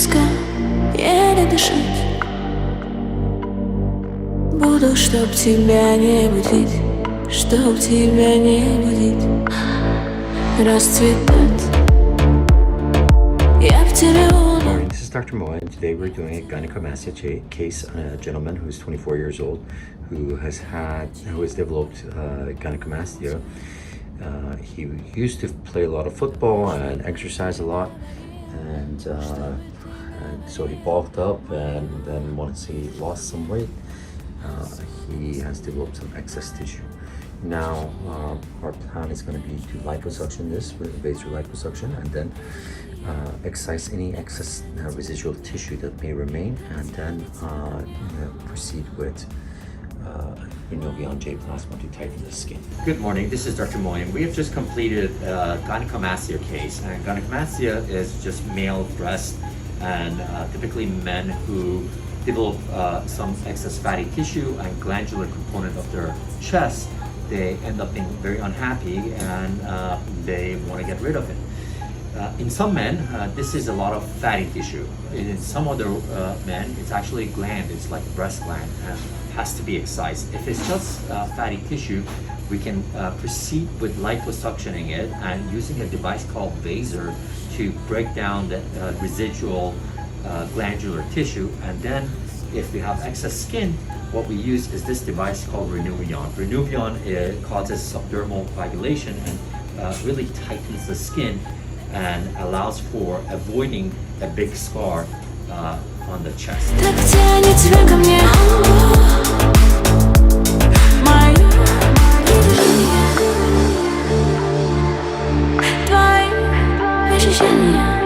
близко, еле дышать. Буду, чтоб тебя не будить, чтоб тебя не будить. Расцветать я в тебе буду. This is Dr. Moa, and today we're doing a gynecomastia case on a gentleman who's 24 years old who has developed gynecomastia. He used to play a lot of football and exercise a lot, and so he bulked up, and then once he lost some weight, he has developed some excess tissue. Now our plan is going to be to liposuction this with vaso liposuction, and then excise any excess residual tissue that may remain, and then proceed with Renovion J plasma to tighten the skin. Good morning, this is Dr. Moyen. We have just completed a gynecomastia case, and gynecomastia is just male breast, and typically men who develop some excess fatty tissue and glandular component of their chest. They end up being very unhappy, and they want to get rid of it. In some men, this is a lot of fatty tissue. In some other men, it's actually a gland. It's like a breast gland and has to be excised. If it's just fatty tissue, we can proceed with liposuctioning it and using a device called Vaser to break down the residual glandular tissue. And then if we have excess skin, what we use is this device called Renovion. Renovion causes subdermal coagulation and really tightens the skin and allows for avoiding a big scar on the chest. Так тянет тебя ко мне, мое движение, твои ощущения.